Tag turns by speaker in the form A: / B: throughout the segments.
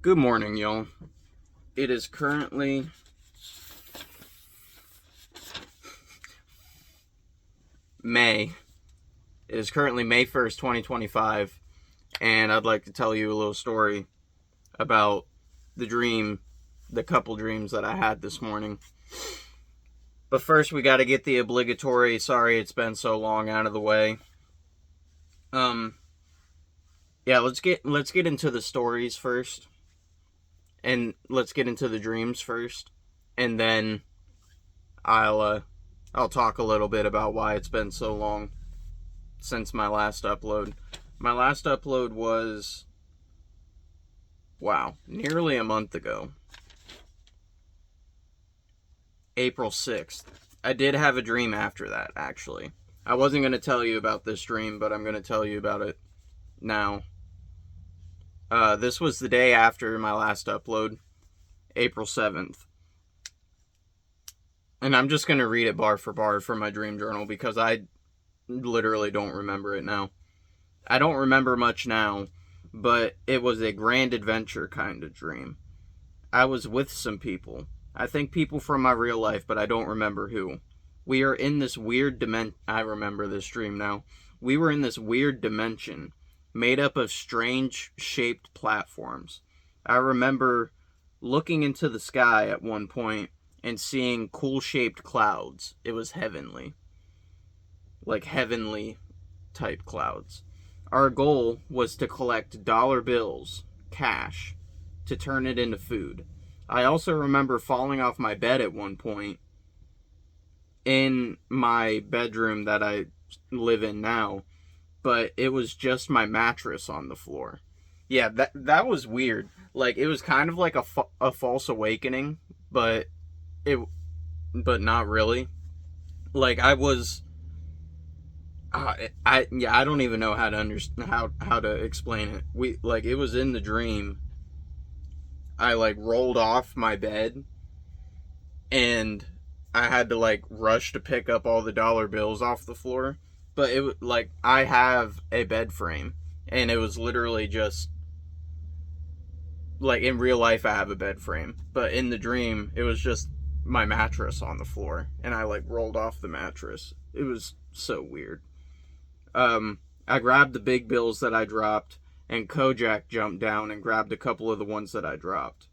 A: Good morning, y'all. It is currently May. It is currently May 1st, 2025, and I'd like to tell you a little story about the couple dreams that I had this morning. But first, we got to get the obligatory sorry it's been so long out of the way. Um yeah, let's get into the stories first, and let's get into the dreams first, and then I'll talk a little bit about why it's been so long since my last upload. My last upload was, wow, nearly a month ago. April 6th. I did have a dream after that, actually. I wasn't going to tell you about this dream, but I'm going to tell you about it now. This was the day after my last upload, April 7th. And I'm just going to read it bar for bar from my dream journal because I literally don't remember it now. I don't remember much now, but it was a grand adventure kind of dream. I was with some people. I think people from my real life, but I don't remember who. We are in this weird dimension. I remember this dream now. We were in this weird dimension made up of strange shaped platforms. I remember looking into the sky at one point and seeing cool shaped clouds. It was heavenly. Like heavenly type clouds. Our goal was to collect dollar bills, cash, to turn it into food. I also remember falling off my bed at one point in my bedroom that I live in now, but it was just my mattress on the floor. Yeah, that was weird. Like, it was kind of like a false awakening, but it but not really. Like, I was I don't even know how to how to explain it. It was in the dream. I like rolled off my bed and I had to like rush to pick up all the dollar bills off the floor. But it was like I have a bed frame and it was literally just like in real life I have a bed frame, but in the dream it was just my mattress on the floor and I like rolled off the mattress. It was so weird. I grabbed the big bills that I dropped, and Kojak jumped down and grabbed a couple of the ones that I dropped.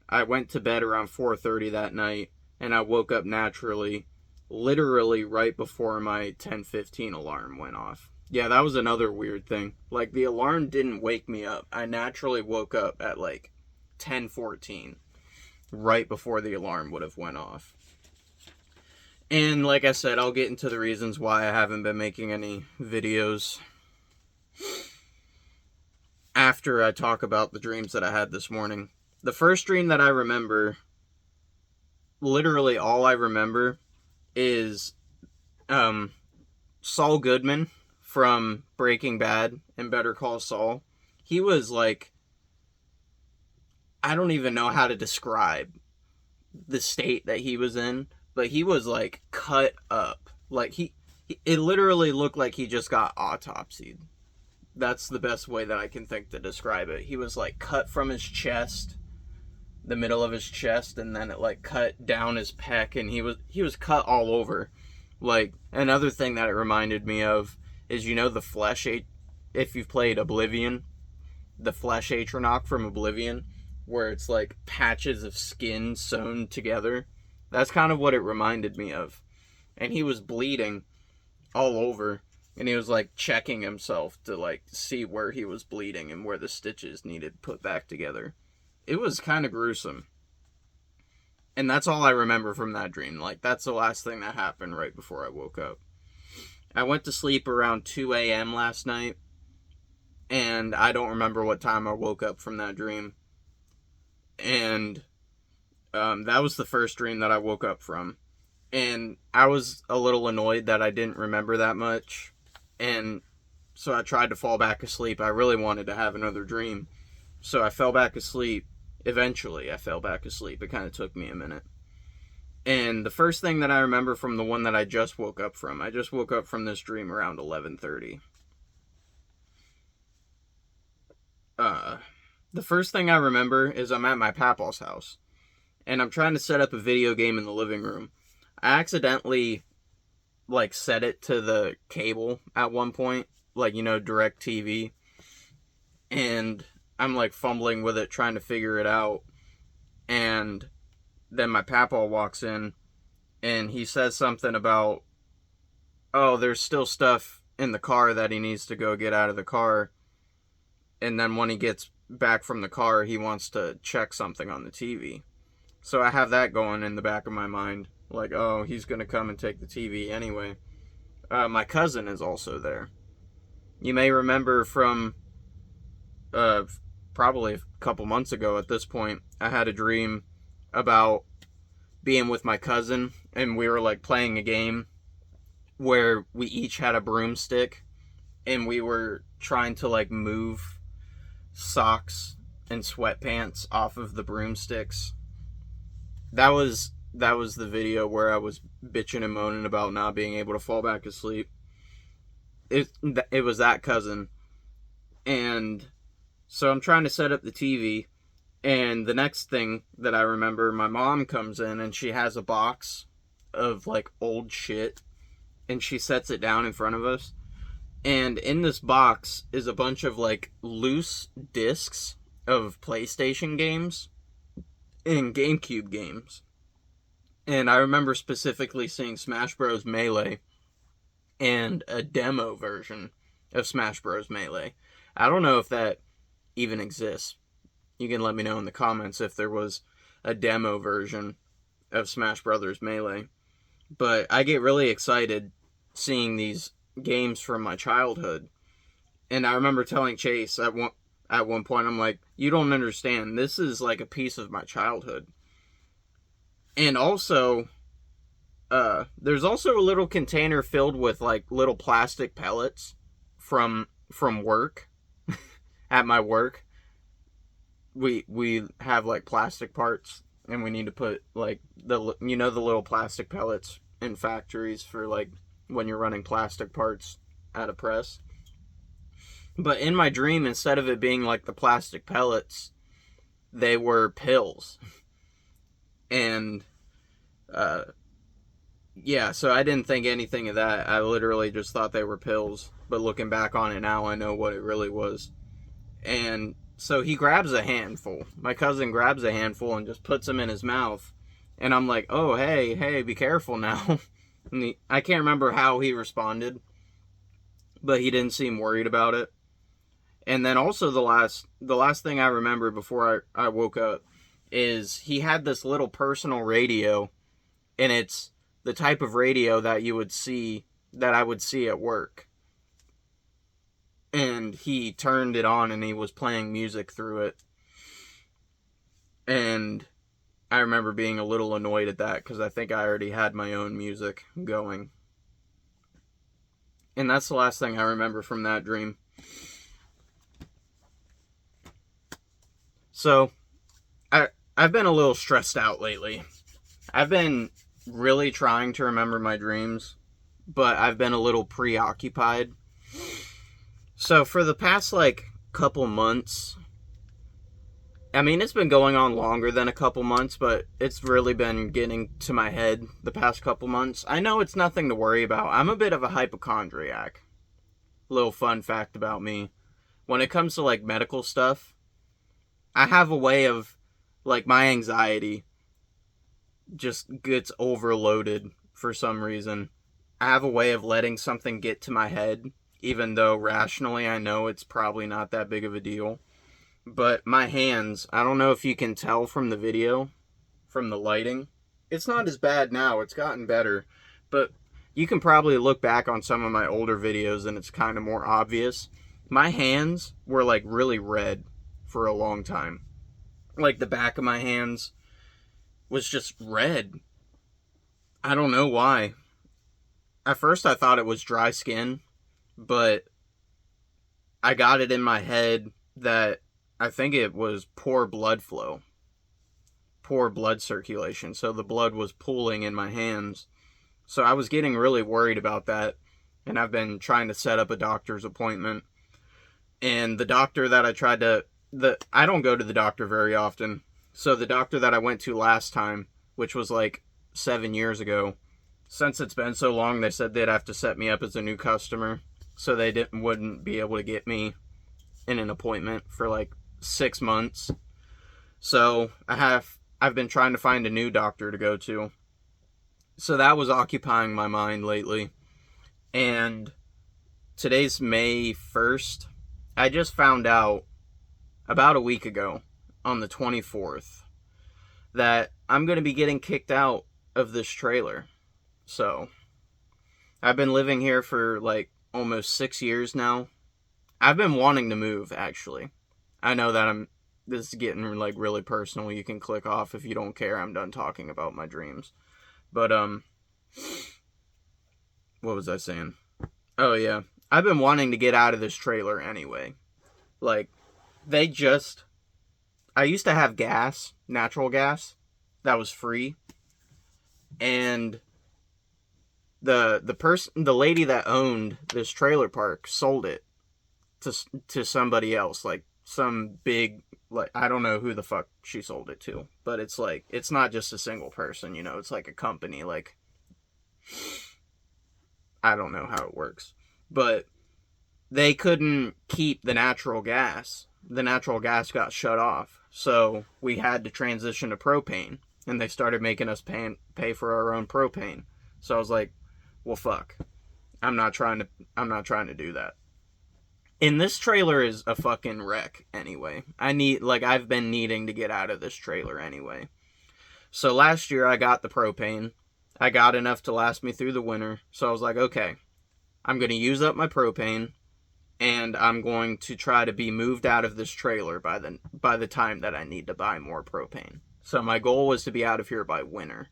A: I went to bed around 4:30 that night, and I woke up naturally, literally right before my 10:15 alarm went off. Yeah, that was another weird thing. Like, the alarm didn't wake me up. I naturally woke up at like 10:14, right before the alarm would have went off. And like I said, I'll get into the reasons why I haven't been making any videos after I talk about the dreams that I had this morning. The first dream that I remember, literally all I remember, is Saul Goodman from Breaking Bad and Better Call Saul. He was like, I don't even know how to describe the state that he was in, but he was like cut up. Like it literally looked like he just got autopsied. That's the best way that I can think to describe it. He was like cut from his chest, the middle of his chest, and then it like cut down his pec, and he was cut all over. Like, another thing that it reminded me of is, you know, the flesh, if you've played Oblivion, the flesh Atronach from Oblivion, where it's like patches of skin sewn together. That's kind of what it reminded me of. And he was bleeding all over, and he was like checking himself to like see where he was bleeding and where the stitches needed put back together. It was kind of gruesome. And that's all I remember from that dream. Like, that's the last thing that happened right before I woke up. I went to sleep around 2 a.m. last night, and I don't remember what time I woke up from that dream. And that was the first dream that I woke up from. And I was a little annoyed that I didn't remember that much. And so I tried to fall back asleep. I really wanted to have another dream. So I fell back asleep. Eventually, I fell back asleep. It kind of took me a minute. And the first thing that I remember from the one that I just woke up from, I just woke up from this dream around 11:30. The first thing I remember is I'm at my papaw's house, and I'm trying to set up a video game in the living room. I accidentally, like, set it to the cable at one point, like, direct TV, and I'm, like, fumbling with it, trying to figure it out, and then my papaw walks in, and he says something about, oh, there's still stuff in the car that he needs to go get out of the car, and then when he gets back from the car, he wants to check something on the TV. So I have that going in the back of my mind, like, oh, he's going to come and take the TV anyway. My cousin is also there. You may remember from probably a couple months ago at this point, I had a dream about being with my cousin, and we were, like, playing a game where we each had a broomstick, and we were trying to, like, move socks and sweatpants off of the broomsticks. That was the video where I was bitching and moaning about not being able to fall back asleep. It was that cousin. And so I'm trying to set up the TV, and the next thing that I remember, my mom comes in and she has a box of, like, old shit, and she sets it down in front of us. And in this box is a bunch of, like, loose discs of PlayStation games and GameCube games. And I remember specifically seeing Smash Bros. Melee and a demo version of Smash Bros. Melee. I don't know if that even exists. You can let me know in the comments if there was a demo version of Smash Bros. Melee. But I get really excited seeing these games from my childhood. And I remember telling Chase at one point, I'm like, you don't understand. This is like a piece of my childhood. And also, there's also a little container filled with, like, little plastic pellets from work. At my work, we have, like, plastic parts, and we need to put, like, the little plastic pellets in factories for, like, when you're running plastic parts at a press. But in my dream, instead of it being like the plastic pellets, they were pills. And, yeah, so I didn't think anything of that. I literally just thought they were pills. But looking back on it now, I know what it really was. And so he grabs a handful. My cousin grabs a handful and just puts them in his mouth. And I'm like, oh, hey, be careful now. And I can't remember how he responded, but he didn't seem worried about it. And then also the last thing I remember before I woke up is he had this little personal radio, and it's the type of radio that I would see at work. And he turned it on and he was playing music through it. And I remember being a little annoyed at that because I think I already had my own music going. And that's the last thing I remember from that dream. So, I've been a little stressed out lately. I've been really trying to remember my dreams, but I've been a little preoccupied. So for the past, like, couple months, I mean, it's been going on longer than a couple months, but it's really been getting to my head the past couple months. I know it's nothing to worry about. I'm a bit of a hypochondriac. Little fun fact about me. When it comes to, like, medical stuff, I have a way of, like, my anxiety just gets overloaded for some reason. I have a way of letting something get to my head, even though rationally I know it's probably not that big of a deal. But my hands, I don't know if you can tell from the video, from the lighting. It's not as bad now, it's gotten better. But you can probably look back on some of my older videos and it's kind of more obvious. My hands were, like, really red for a long time. Like, the back of my hands was just red. I don't know why. At first I thought it was dry skin, but I got it in my head that I think it was poor blood flow. Poor blood circulation. So the blood was pooling in my hands. So I was getting really worried about that. And I've been trying to set up a doctor's appointment. And the doctor that I tried to I don't go to the doctor very often. So the doctor that I went to last time, which was like 7 years ago, since it's been so long, they said they'd have to set me up as a new customer, so they wouldn't be able to get me in an appointment for like 6 months. So I've been trying to find a new doctor to go to. So that was occupying my mind lately. And today's May 1st. I just found out about a week ago, on the 24th, that I'm going to be getting kicked out of this trailer. So, I've been living here for like almost 6 years now. I've been wanting to move, actually. I know that this is getting like really personal. You can click off if you don't care. I'm done talking about my dreams. But, what was I saying? Oh, yeah. I've been wanting to get out of this trailer anyway. Like, I used to have gas, natural gas, that was free. And the lady that owned this trailer park sold it to somebody else, like some big, like, I don't know who the fuck she sold it to, but it's like, it's not just a single person, it's like a company, like, I don't know how it works, but they couldn't keep the natural gas. The natural gas got shut off, so we had to transition to propane, and they started making us pay for our own propane. So I was like, well, fuck, I'm not trying to do that. And this trailer is a fucking wreck anyway. I've been needing to get out of this trailer anyway. So last year I got the propane. I got enough to last me through the winter. So I was like, okay, I'm going to use up my propane, and I'm going to try to be moved out of this trailer by the time that I need to buy more propane. So my goal was to be out of here by winter.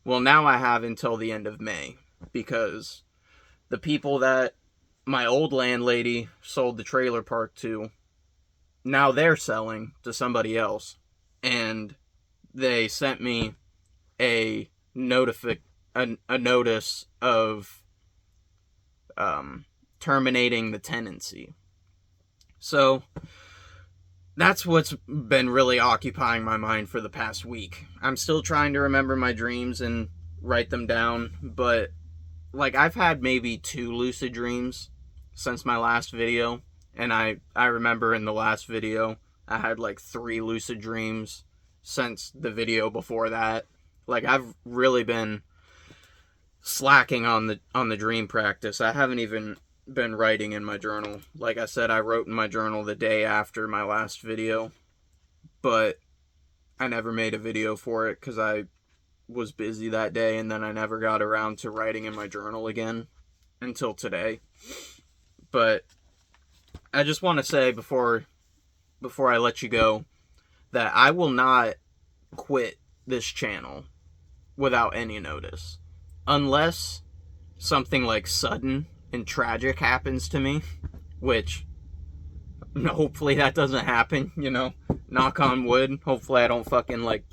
A: Well, now I have until the end of May, because the people that my old landlady sold the trailer park to, now they're selling to somebody else, and they sent me a notice of terminating the tenancy. So that's what's been really occupying my mind for the past week. I'm still trying to remember my dreams and write them down, but like, I've had maybe 2 lucid dreams since my last video, and I remember in the last video I had like 3 lucid dreams since the video before that. Like, I've really been slacking on the dream practice. I haven't even been writing in my journal. Like I said, I wrote in my journal the day after my last video, but I never made a video for it because I was busy that day, and then I never got around to writing in my journal again until today. But I just want to say before I let you go that I will not quit this channel without any notice, unless something like sudden and tragic happens to me, which hopefully that doesn't happen, knock on wood. Hopefully I don't fucking like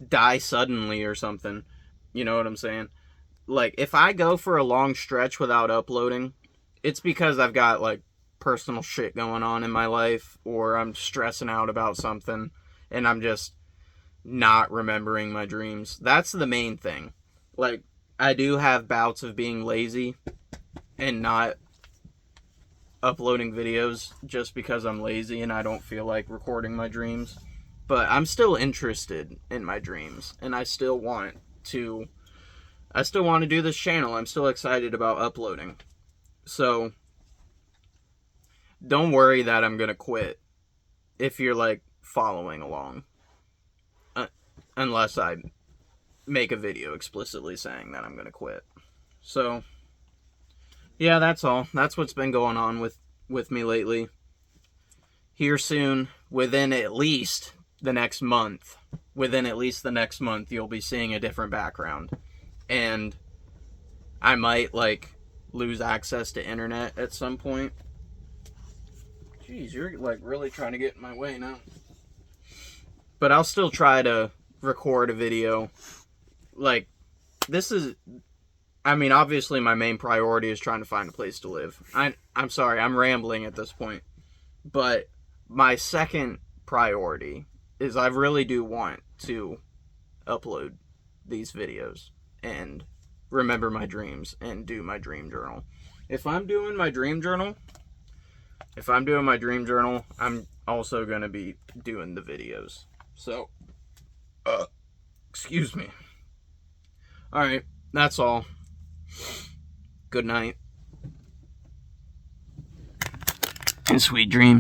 A: die suddenly or something, you know what I'm saying? Like, if I go for a long stretch without uploading, it's because I've got like personal shit going on in my life, or I'm stressing out about something and I'm just not remembering my dreams. That's the main thing. Like, I do have bouts of being lazy and not uploading videos just because I'm lazy and I don't feel like recording my dreams. But I'm still interested in my dreams, and I still want to do this channel. I'm still excited about uploading. So don't worry that I'm going to quit if you're like following along. Unless I make a video explicitly saying that I'm going to quit. So yeah, that's all. That's what's been going on with me lately. Here soon, within at least the next month, you'll be seeing a different background. And I might like lose access to internet at some point. Jeez, you're like really trying to get in my way now. But I'll still try to record a video. Like, obviously my main priority is trying to find a place to live. I'm sorry, I'm rambling at this point. But my second priority is I really do want to upload these videos and remember my dreams and do my dream journal. If I'm doing my dream journal, I'm also going to be doing the videos. So, excuse me. All right, that's all. Good night. And sweet dreams.